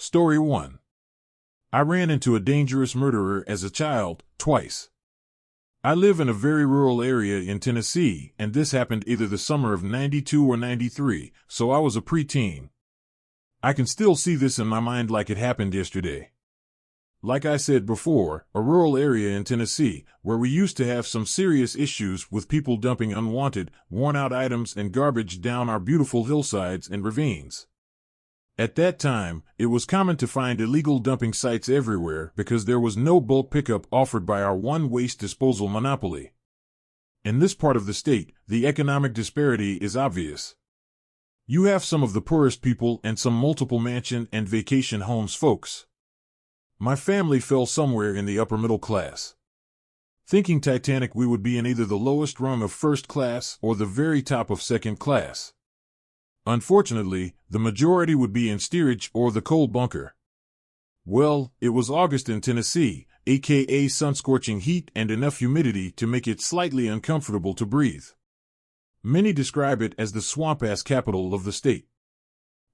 Story 1. I ran into a dangerous murderer as a child, twice. I live in a very rural area in Tennessee, and this happened either the summer of '92 or '93, so I was a preteen. I can still see this in my mind like it happened yesterday. Like I said before, a rural area in Tennessee, where we used to have some serious issues with people dumping unwanted, worn-out items and garbage down our beautiful hillsides and ravines. At that time, it was common to find illegal dumping sites everywhere because there was no bulk pickup offered by our one waste disposal monopoly. In this part of the state, the economic disparity is obvious. You have some of the poorest people and some multiple mansion and vacation homes folks. My family fell somewhere in the upper middle class. Thinking Titanic, we would be in either the lowest rung of first class or the very top of second class. Unfortunately, the majority would be in steerage or the coal bunker. Well, it was August in Tennessee, aka sun-scorching heat and enough humidity to make it slightly uncomfortable to breathe. Many describe it as the swamp-ass capital of the state.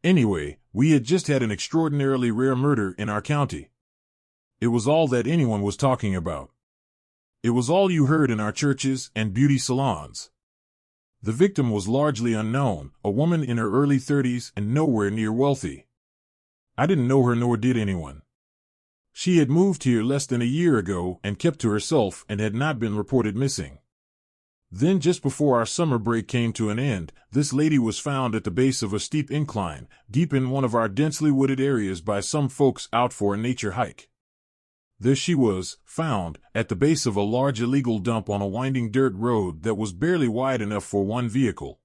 Anyway, we had just had an extraordinarily rare murder in our county. It was all that anyone was talking about. It was all you heard in our churches and beauty salons. The victim was largely unknown, a woman in her early 30s and nowhere near wealthy. I didn't know her, nor did anyone. She had moved here less than a year ago and kept to herself and had not been reported missing. Then, just before our summer break came to an end, this lady was found at the base of a steep incline, deep in one of our densely wooded areas by some folks out for a nature hike. There she was, found, at the base of a large illegal dump on a winding dirt road that was barely wide enough for one vehicle.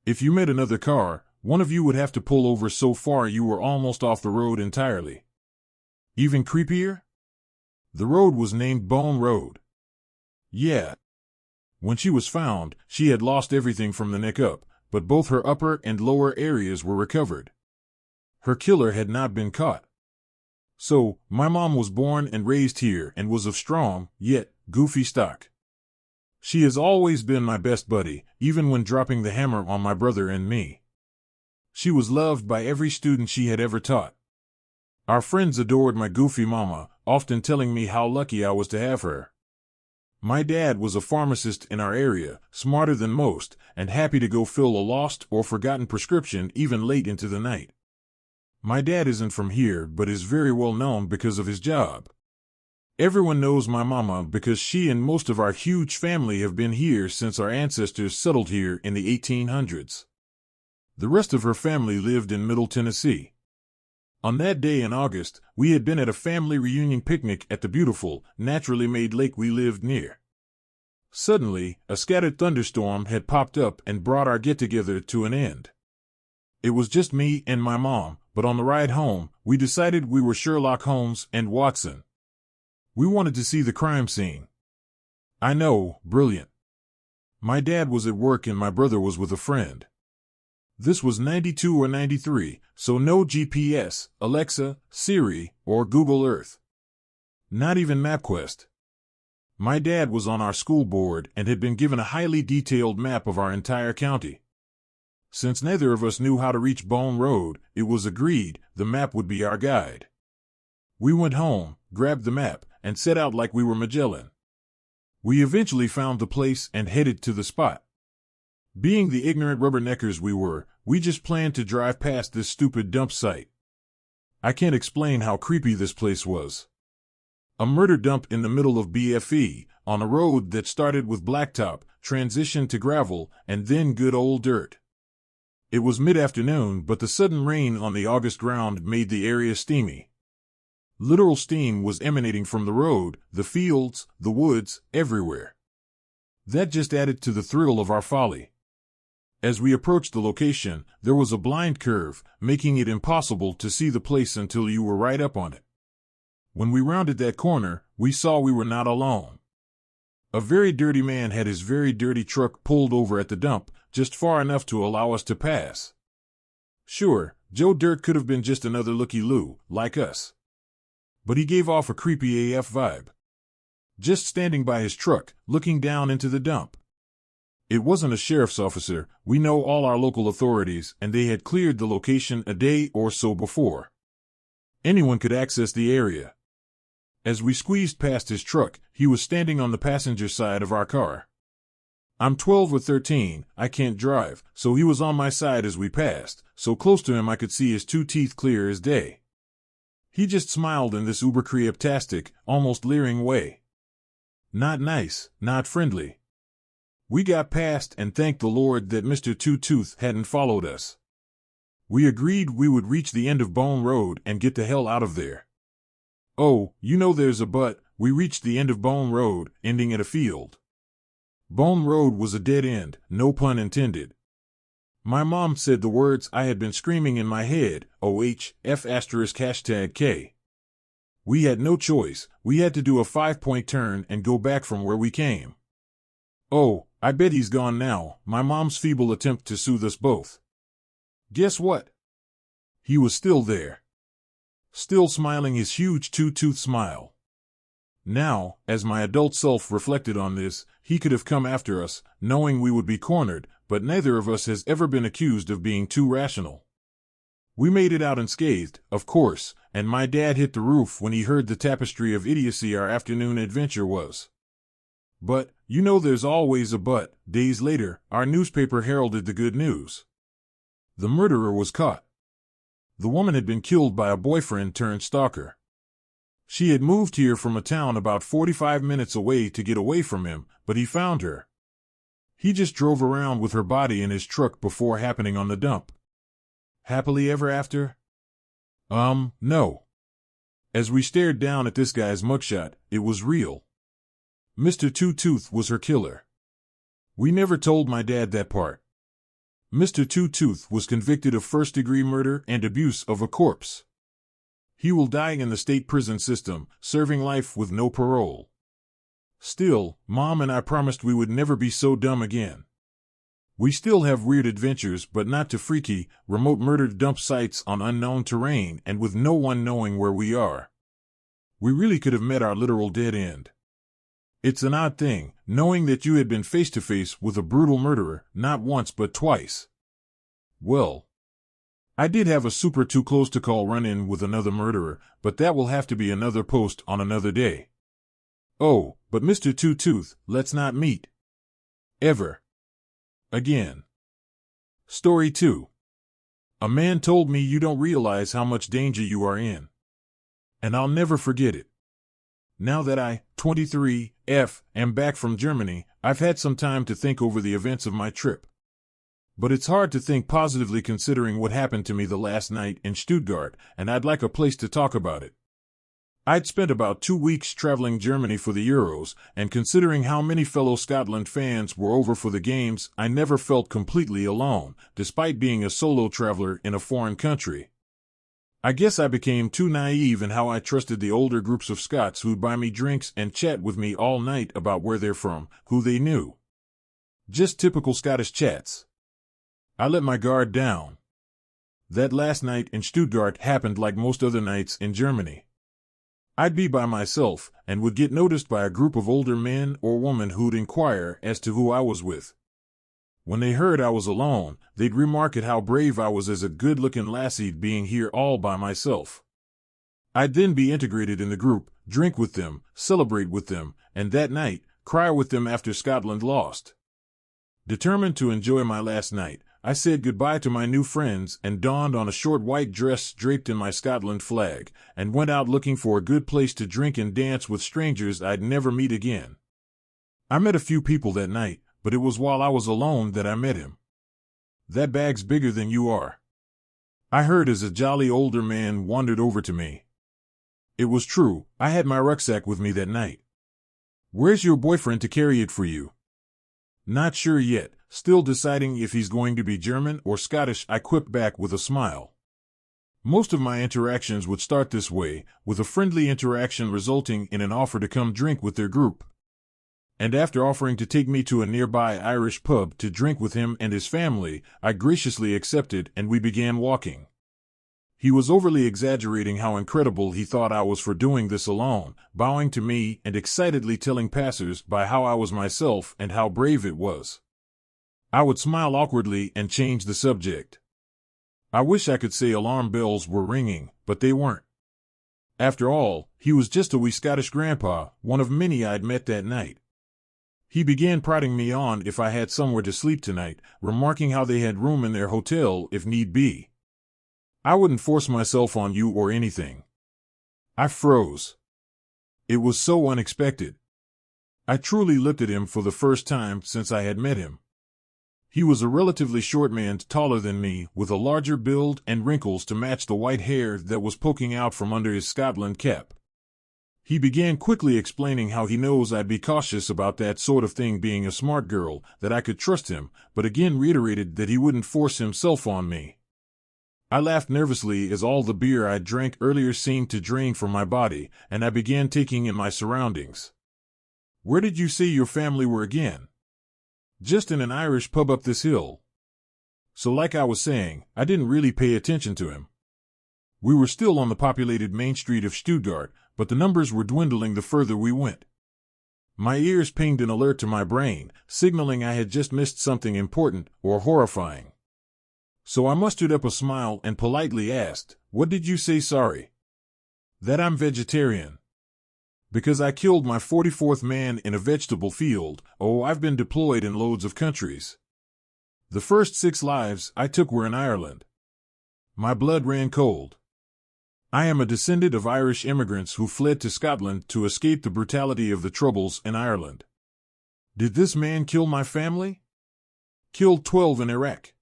If you met another car, one of you would have to pull over so far you were almost off the road entirely. Even creepier? The road was named Bone Road. Yeah. When she was found, she had lost everything from the neck up, but both her upper and lower areas were recovered. Her killer had not been caught. So, my mom was born and raised here and was of strong, yet goofy stock. She has always been my best buddy, even when dropping the hammer on my brother and me. She was loved by every student she had ever taught. Our friends adored my goofy mama, often telling me how lucky I was to have her. My dad was a pharmacist in our area, smarter than most, and happy to go fill a lost or forgotten prescription even late into the night. My dad isn't from here but is very well known because of his job. Everyone knows my mama because she and most of our huge family have been here since our ancestors settled here in the 1800s. The rest of her family lived in Middle Tennessee. On that day in August, we had been at a family reunion picnic at the beautiful, naturally made lake we lived near. Suddenly, a scattered thunderstorm had popped up and brought our get-together to an end. It was just me and my mom, but on the ride home, we decided we were Sherlock Holmes and Watson. We wanted to see the crime scene. I know, brilliant. My dad was at work and my brother was with a friend. This was '92 or '93, so no GPS, Alexa, Siri, or Google Earth. Not even MapQuest. My dad was on our school board and had been given a highly detailed map of our entire county. Since neither of us knew how to reach Bone Road, it was agreed the map would be our guide. We went home, grabbed the map, and set out like we were Magellan. We eventually found the place and headed to the spot. Being the ignorant rubberneckers we were, we just planned to drive past this stupid dump site. I can't explain how creepy this place was. A murder dump in the middle of BFE, on a road that started with blacktop, transitioned to gravel, and then good old dirt. It was mid-afternoon, but the sudden rain on the August ground made the area steamy. Literal steam was emanating from the road, the fields, the woods, everywhere. That just added to the thrill of our folly. As we approached the location, there was a blind curve, making it impossible to see the place until you were right up on it. When we rounded that corner, we saw we were not alone. A very dirty man had his very dirty truck pulled over at the dump, just far enough to allow us to pass. Sure, Joe Dirt could have been just another looky-loo, like us. But he gave off a creepy AF vibe. Just standing by his truck, looking down into the dump. It wasn't a sheriff's officer, we know all our local authorities, and they had cleared the location a day or so before. Anyone could access the area. As we squeezed past his truck, he was standing on the passenger side of our car. I'm 12 or 13, I can't drive, so he was on my side as we passed, so close to him I could see his 2 teeth clear as day. He just smiled in this uber-creeptastic, almost leering way. Not nice, not friendly. We got past and thanked the Lord that Mr. Two-Tooth hadn't followed us. We agreed we would reach the end of Bone Road and get the hell out of there. Oh, you know there's a but, we reached the end of Bone Road, ending at a field. Bone Road was a dead end, no pun intended. My mom said the words I had been screaming in my head, OHF*#K. We had no choice, we had to do a 5-point turn and go back from where we came. Oh, I bet he's gone now, my mom's feeble attempt to soothe us both. Guess what? He was still there. Still smiling his huge 2-tooth smile. Now, as my adult self reflected on this, he could have come after us, knowing we would be cornered, but neither of us has ever been accused of being too rational. We made it out unscathed, of course, and my dad hit the roof when he heard the tapestry of idiocy our afternoon adventure was. But, you know there's always a but. Days later, our newspaper heralded the good news. The murderer was caught. The woman had been killed by a boyfriend turned stalker. She had moved here from a town about 45 minutes away to get away from him, but he found her. He just drove around with her body in his truck before happening on the dump. Happily ever after? No. As we stared down at this guy's mugshot, it was real. Mr. Two-Tooth was her killer. We never told my dad that part. Mr. Two-Tooth was convicted of first-degree murder and abuse of a corpse. He will die in the state prison system, serving life with no parole. Still, Mom and I promised we would never be so dumb again. We still have weird adventures, but not to freaky, remote murdered dump sites on unknown terrain and with no one knowing where we are. We really could have met our literal dead end. It's an odd thing, knowing that you had been face to face with a brutal murderer, not once but twice. Well, I did have a super too close to call run-in with another murderer, but that will have to be another post on another day. Oh, but Mr. Two-Tooth, let's not meet. Ever. Again. Story 2. A man told me you don't realize how much danger you are in. And I'll never forget it. Now that I, 23, am back from Germany, I've had some time to think over the events of my trip. But it's hard to think positively considering what happened to me the last night in Stuttgart, and I'd like a place to talk about it. I'd spent about 2 weeks traveling Germany for the Euros, and considering how many fellow Scotland fans were over for the games, I never felt completely alone, despite being a solo traveler in a foreign country. I guess I became too naive in how I trusted the older groups of Scots who'd buy me drinks and chat with me all night about where they're from, who they knew. Just typical Scottish chats. I let my guard down. That last night in Stuttgart happened like most other nights in Germany. I'd be by myself, and would get noticed by a group of older men or women who'd inquire as to who I was with. When they heard I was alone, they'd remark at how brave I was as a good-looking lassie being here all by myself. I'd then be integrated in the group, drink with them, celebrate with them, and that night, cry with them after Scotland lost. Determined to enjoy my last night, I said goodbye to my new friends and donned on a short white dress draped in my Scotland flag, and went out looking for a good place to drink and dance with strangers I'd never meet again. I met a few people that night, but it was while I was alone that I met him. That bag's bigger than you are, I heard as a jolly older man wandered over to me. It was true, I had my rucksack with me that night. Where's your boyfriend to carry it for you? Not sure yet, still deciding if he's going to be German or Scottish, I quipped back with a smile. Most of my interactions would start this way, with a friendly interaction resulting in an offer to come drink with their group. And after offering to take me to a nearby Irish pub to drink with him and his family, I graciously accepted and we began walking. He was overly exaggerating how incredible he thought I was for doing this alone, bowing to me and excitedly telling passers-by how I was myself and how brave it was. I would smile awkwardly and change the subject. I wish I could say alarm bells were ringing, but they weren't. After all, he was just a wee Scottish grandpa, one of many I'd met that night. He began prodding me on if I had somewhere to sleep tonight, remarking how they had room in their hotel if need be. I wouldn't force myself on you or anything. I froze. It was so unexpected. I truly looked at him for the first time since I had met him. He was a relatively short man, taller than me, with a larger build and wrinkles to match the white hair that was poking out from under his Scotland cap. He began quickly explaining how he knows I'd be cautious about that sort of thing being a smart girl, that I could trust him, but again reiterated that he wouldn't force himself on me. I laughed nervously as all the beer I drank earlier seemed to drain from my body, and I began taking in my surroundings. Where did you say your family were again? Just in an Irish pub up this hill. So like I was saying, I didn't really pay attention to him. We were still on the populated main street of Stuttgart, but the numbers were dwindling the further we went. My ears pinged an alert to my brain, signaling I had just missed something important or horrifying. So I mustered up a smile and politely asked, "What did you say, sorry?" "That I'm vegetarian. Because I killed my 44th man in a vegetable field. Oh, I've been deployed in loads of countries. The first 6 lives I took were in Ireland. My blood ran cold. I am a descendant of Irish immigrants who fled to Scotland to escape the brutality of the Troubles in Ireland. Did this man kill my family? Killed 12 in Iraq."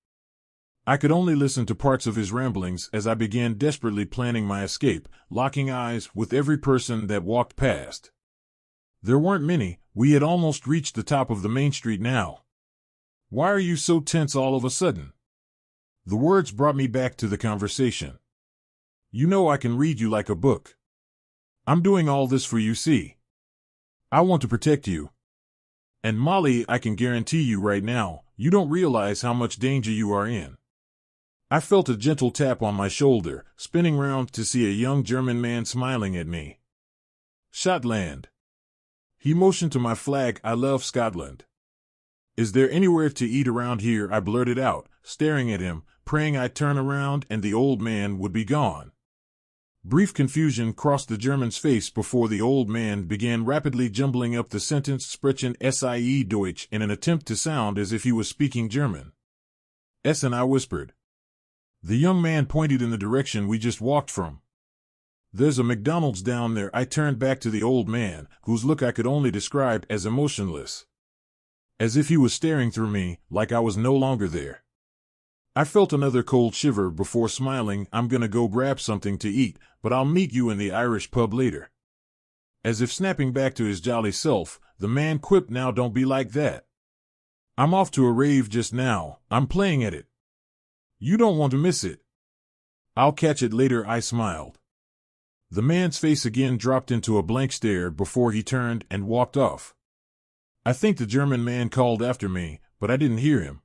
I could only listen to parts of his ramblings as I began desperately planning my escape, locking eyes with every person that walked past. There weren't many. We had almost reached the top of the main street now. "Why are you so tense all of a sudden?" The words brought me back to the conversation. "You know I can read you like a book. I'm doing all this for you, see. I want to protect you. And Molly, I can guarantee you right now, you don't realize how much danger you are in." I felt a gentle tap on my shoulder, spinning round to see a young German man smiling at me. "Schottland." He motioned to my flag. "I love Scotland." "Is there anywhere to eat around here?" I blurted out, staring at him, praying I'd turn around and the old man would be gone. Brief confusion crossed the German's face before the old man began rapidly jumbling up the sentence "Sprechen Sie Deutsch" in an attempt to sound as if he was speaking German. "Essen," I whispered. The young man pointed in the direction we just walked from. "There's a McDonald's down there." I turned back to the old man, whose look I could only describe as emotionless. As if he was staring through me, like I was no longer there. I felt another cold shiver before smiling. "I'm gonna go grab something to eat, but I'll meet you in the Irish pub later." As if snapping back to his jolly self, the man quipped, "Now don't be like that. I'm off to a rave just now. I'm playing at it. You don't want to miss it." "I'll catch it later," I smiled. The man's face again dropped into a blank stare before he turned and walked off. I think the German man called after me, but I didn't hear him.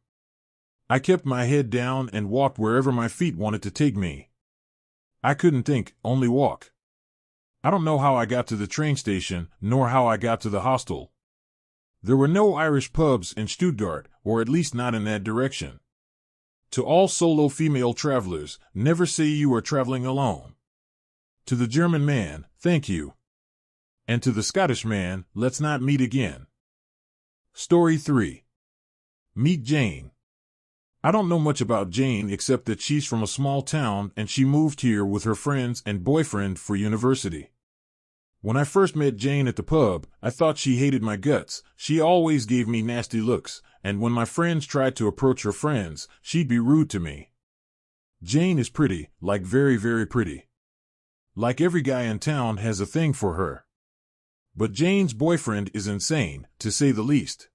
I kept my head down and walked wherever my feet wanted to take me. I couldn't think, only walk. I don't know how I got to the train station, nor how I got to the hostel. There were no Irish pubs in Stuttgart, or at least not in that direction. To all solo female travelers, never say you are traveling alone. To the German man, thank you. And to the Scottish man, let's not meet again. Story 3. Meet Jane. I don't know much about Jane except that she's from a small town and she moved here with her friends and boyfriend for university. When I first met Jane at the pub, I thought she hated my guts. She always gave me nasty looks, and when my friends tried to approach her friends, she'd be rude to me. Jane is pretty, like very, very pretty. Like every guy in town has a thing for her. But Jane's boyfriend is insane, to say the least.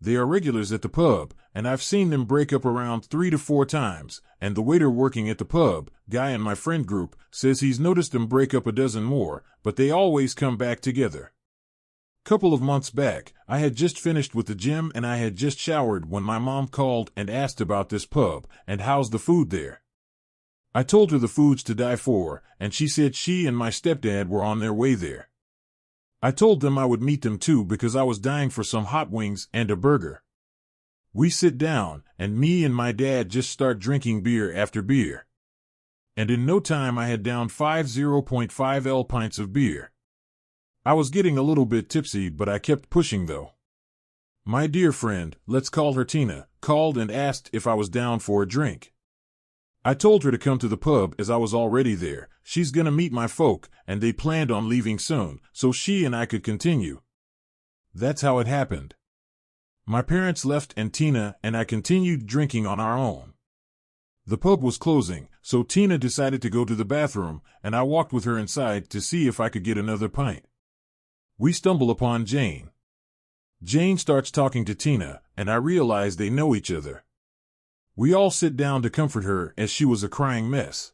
They are regulars at the pub, and I've seen them break up around 3 to 4 times, and the waiter working at the pub, guy in my friend group, says he's noticed them break up a dozen more, but they always come back together. Couple of months back, I had just finished with the gym and I had just showered when my mom called and asked about this pub, and how's the food there. I told her the food's to die for, and she said she and my stepdad were on their way there. I told them I would meet them too because I was dying for some hot wings and a burger. We sit down, and me and my dad just start drinking beer after beer. and in no time I had downed 0.5 pints of beer. I was getting a little bit tipsy, but I kept pushing though. My dear friend, let's call her Tina, called and asked if I was down for a drink. I told her to come to the pub as I was already there. She's gonna meet my folk, and they planned on leaving soon, so she and I could continue. That's how it happened. My parents left and Tina and I continued drinking on our own. The pub was closing, so Tina decided to go to the bathroom, and I walked with her inside to see if I could get another pint. We stumble upon Jane. Jane starts talking to Tina, and I realize they know each other. We all sit down to comfort her as she was a crying mess.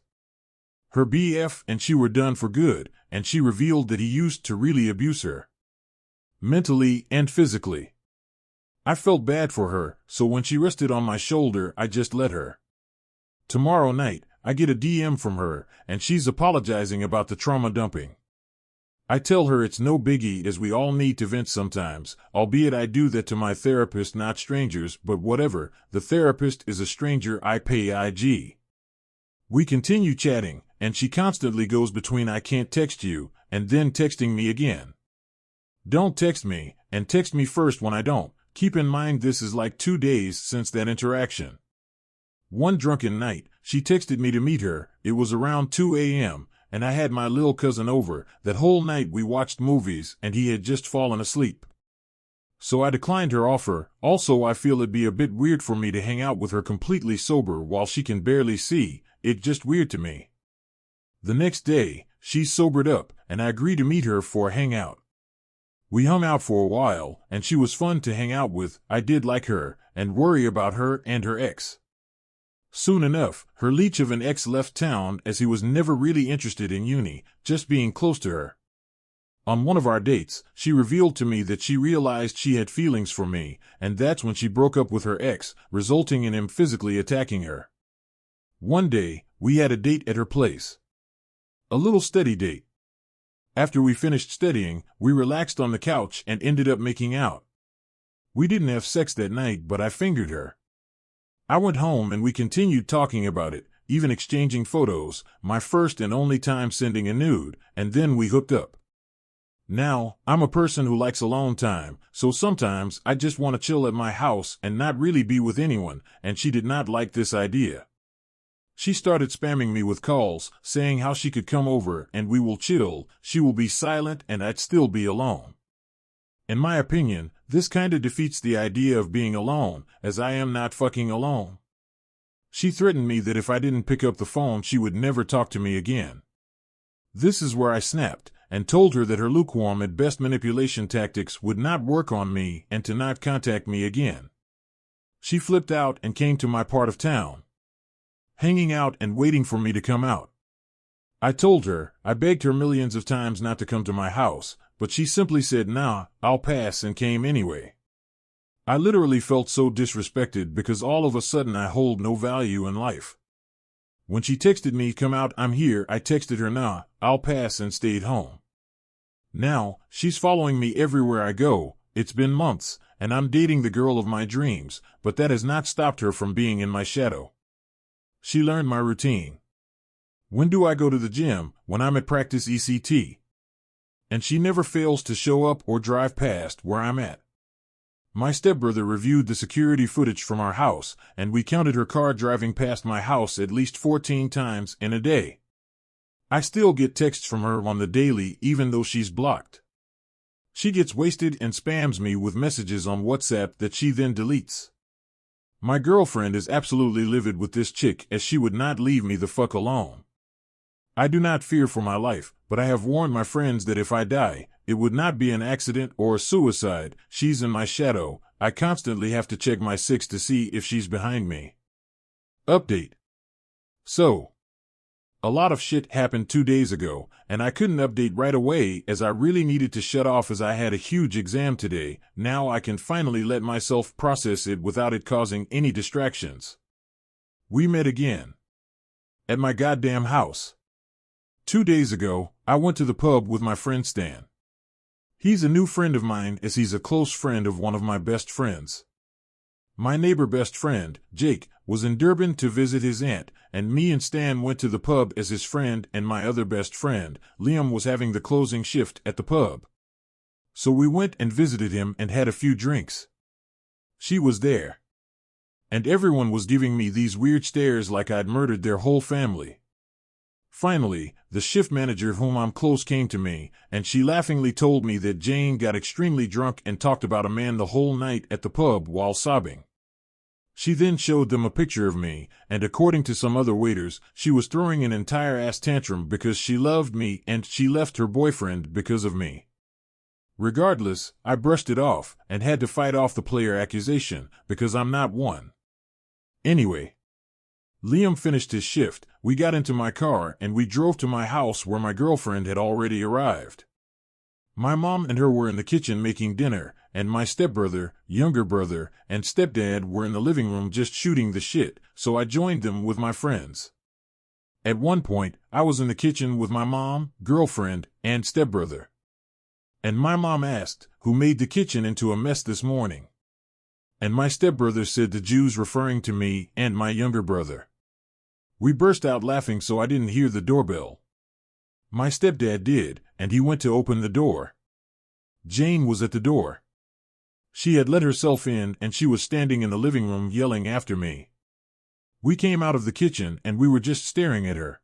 Her BF and she were done for good, and she revealed that he used to really abuse her. Mentally and physically. I felt bad for her, so when she rested on my shoulder, I just let her. Tomorrow night, I get a DM from her, and she's apologizing about the trauma dumping. I tell her it's no biggie as we all need to vent sometimes, albeit I do that to my therapist, not strangers, but whatever, the therapist is a stranger I pay IG. We continue chatting, and she constantly goes between I can't text you, and then texting me again. Don't text me, and text me first when I don't. Keep in mind this is like 2 days since that interaction. One drunken night, she texted me to meet her. It was around 2 a.m., and I had my little cousin over. That whole night we watched movies, and he had just fallen asleep. So I declined her offer. Also, I feel it'd be a bit weird for me to hang out with her completely sober while she can barely see. It's just weird to me. The next day, she sobered up, and I agreed to meet her for a hangout. We hung out for a while, and she was fun to hang out with. I did like her, and worry about her and her ex. Soon enough, her leech of an ex left town as he was never really interested in uni, just being close to her. On one of our dates, she revealed to me that she realized she had feelings for me, and that's when she broke up with her ex, resulting in him physically attacking her. One day, we had a date at her place. A little steady date. After we finished studying, we relaxed on the couch and ended up making out. We didn't have sex that night, but I fingered her. I went home and we continued talking about it, even exchanging photos, my first and only time sending a nude, and then we hooked up. Now, I'm a person who likes alone time, so sometimes I just want to chill at my house and not really be with anyone, and she did not like this idea. She started spamming me with calls, saying how she could come over and we will chill, she will be silent and I'd still be alone. In my opinion, this kinda defeats the idea of being alone, as I am not fucking alone. She threatened me that if I didn't pick up the phone she would never talk to me again. This is where I snapped, and told her that her lukewarm at best manipulation tactics would not work on me and to not contact me again. She flipped out and came to my part of town, hanging out and waiting for me to come out. I told her, I begged her millions of times not to come to my house, but she simply said nah, I'll pass, and came anyway. I literally felt so disrespected because all of a sudden I hold no value in life. When she texted me come out I'm here, I texted her nah, I'll pass, and stayed home. Now, she's following me everywhere I go. It's been months, and I'm dating the girl of my dreams, but that has not stopped her from being in my shadow. She learned my routine. When do I go to the gym? When I'm at practice ECT. And she never fails to show up or drive past where I'm at. My stepbrother reviewed the security footage from our house, and we counted her car driving past my house at least 14 times in a day. I still get texts from her on the daily even though she's blocked. She gets wasted and spams me with messages on WhatsApp that she then deletes. My girlfriend is absolutely livid with this chick as she would not leave me the fuck alone. I do not fear for my life, but I have warned my friends that if I die, it would not be an accident or a suicide. She's in my shadow. I constantly have to check my 6 to see if she's behind me. Update. So, a lot of shit happened 2 days ago, and I couldn't update right away as I really needed to shut off as I had a huge exam today. Now I can finally let myself process it without it causing any distractions. We met again. At my goddamn house. 2 days ago, I went to the pub with my friend Stan. He's a new friend of mine as he's a close friend of one of my best friends. My neighbor best friend, Jake, was in Durban to visit his aunt, and me and Stan went to the pub as his friend, and my other best friend, Liam, was having the closing shift at the pub. So we went and visited him and had a few drinks. She was there. And everyone was giving me these weird stares like I'd murdered their whole family. Finally, the shift manager whom I'm close came to me, and she laughingly told me that Jane got extremely drunk and talked about a man the whole night at the pub while sobbing. She then showed them a picture of me, and according to some other waiters, she was throwing an entire ass tantrum because she loved me and she left her boyfriend because of me. Regardless, I brushed it off and had to fight off the player accusation because I'm not one. Anyway, Liam finished his shift, we got into my car and we drove to my house where my girlfriend had already arrived. My mom and her were in the kitchen making dinner, and my stepbrother, younger brother, and stepdad were in the living room just shooting the shit, so I joined them with my friends. At one point, I was in the kitchen with my mom, girlfriend, and stepbrother. And my mom asked, "Who made the kitchen into a mess this morning?" And my stepbrother said, "The Jews," referring to me and my younger brother. We burst out laughing, so I didn't hear the doorbell. My stepdad did, and he went to open the door. Jane was at the door. She had let herself in and she was standing in the living room yelling after me. We came out of the kitchen and we were just staring at her.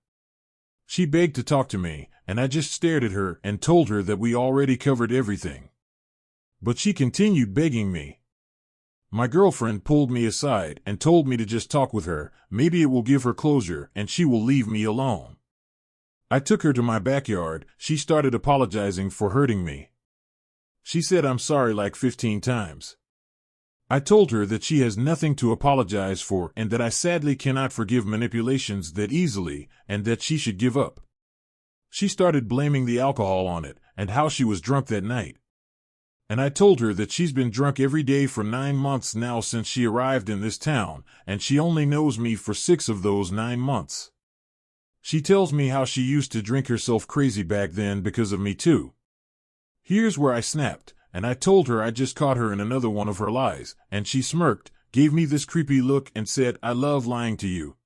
She begged to talk to me, and I just stared at her and told her that we already covered everything. But she continued begging me. My girlfriend pulled me aside and told me to just talk with her, maybe it will give her closure and she will leave me alone. I took her to my backyard. She started apologizing for hurting me. She said I'm sorry like 15 times. I told her that she has nothing to apologize for and that I sadly cannot forgive manipulations that easily and that she should give up. She started blaming the alcohol on it and how she was drunk that night. And I told her that she's been drunk every day for 9 months now since she arrived in this town, and she only knows me for 6 of those 9 months. She tells me how she used to drink herself crazy back then because of me too. Here's where I snapped, and I told her I just caught her in another one of her lies, and she smirked, gave me this creepy look and said, "I love lying to you."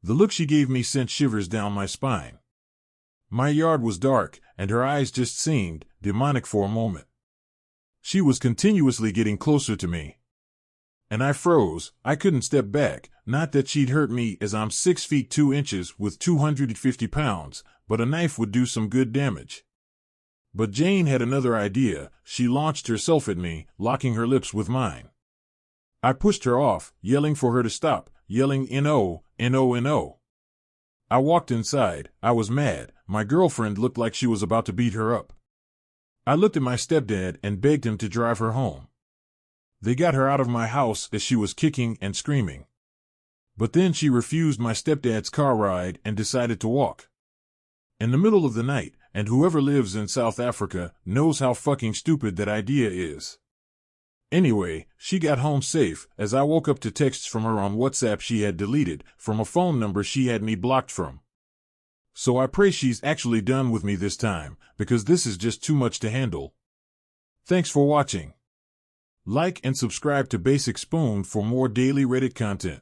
The look she gave me sent shivers down my spine. My yard was dark, and her eyes just seemed demonic for a moment. She was continuously getting closer to me. And I froze. I couldn't step back, not that she'd hurt me as I'm 6 feet 2 inches with 250 pounds, but a knife would do some good damage. But Jane had another idea. She launched herself at me, locking her lips with mine. I pushed her off, yelling for her to stop, yelling "N-O, N-O, N-O." I walked inside. I was mad. My girlfriend looked like she was about to beat her up. I looked at my stepdad and begged him to drive her home. They got her out of my house as she was kicking and screaming. But then she refused my stepdad's car ride and decided to walk. In the middle of the night, and whoever lives in South Africa knows how fucking stupid that idea is. Anyway, she got home safe as I woke up to texts from her on WhatsApp she had deleted from a phone number she had me blocked from. So I pray she's actually done with me this time, because this is just too much to handle. Thanks for watching. Like and subscribe to Basic Spoon for more daily Reddit content.